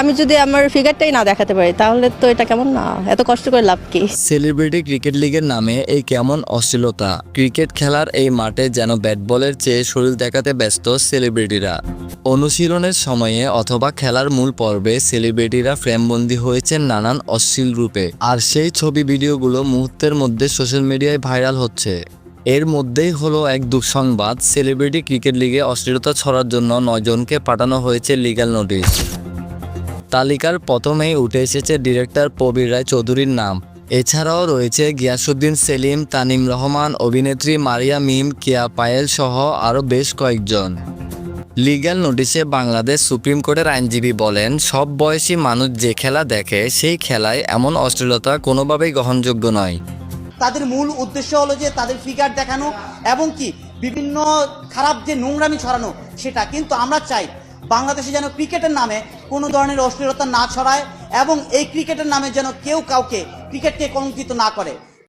আমি যদি আমার ফিগারটাই না দেখাতে পারি তাহলে তো এটা কেমন না, এত কষ্ট করে লাভ কি? সেলিব্রিটি ক্রিকেট লিগের নামে এই কেমন অশ্লীলতা। ক্রিকেট খেলার এই মাঠে যেন ব্যাট বলের চেয়ে শরীর দেখাতে ব্যস্ত সেলিব্রিটিরা। অনুশীলনের সময়ে অথবা খেলার মূল পর্বে সেলিব্রিটিরা ফ্রেমবন্দি হয়েছেন নানান অশ্লীল রূপে, আর সেই ছবি ভিডিওগুলো মুহূর্তের মধ্যে সোশ্যাল মিডিয়ায় ভাইরাল হচ্ছে। এর মধ্যেই হলো এক দুঃসংবাদ, সেলিব্রিটি ক্রিকেট লিগে অশ্লীলতা ছড়ার জন্য 9 জনকে পাঠানো হয়েছে লিগ্যাল নোটিশ। তালিকার প্রথমেই উঠে এসেছে ডিরেক্টর প্রবীর রায় চৌধুরীর নাম। এছাড়াও রয়েছে গিয়াসউদ্দিন সেলিম, তানিম রহমান, অভিনেত্রী মারিয়া মিম, কেয়া পায়েল সহ আরও বেশ কয়েকজন। লিগ্যাল নোটিশে বাংলাদেশ সুপ্রিম কোর্টের আইনজীবী বলেন, সব বয়সী মানুষ যে খেলা দেখে সেই খেলায় এমন অশ্লীলতা কোনোভাবেই গ্রহণযোগ্য নয়। তাদের মূল উদ্দেশ্য হলো যে তাদের ফিগার দেখানো এবং কি বিভিন্ন খারাপ যে নোংরামি ছড়ানো সেটা। কিন্তু আমরা চাই বাংলাদেশে যেন ক্রিকেটের নামে কোনো ধরনের অশ্লীলতা না ছড়ায় এবং এই ক্রিকেটের নামে যেন কেউ কাউকে ক্রিকেটকে কলঙ্কিত না করে।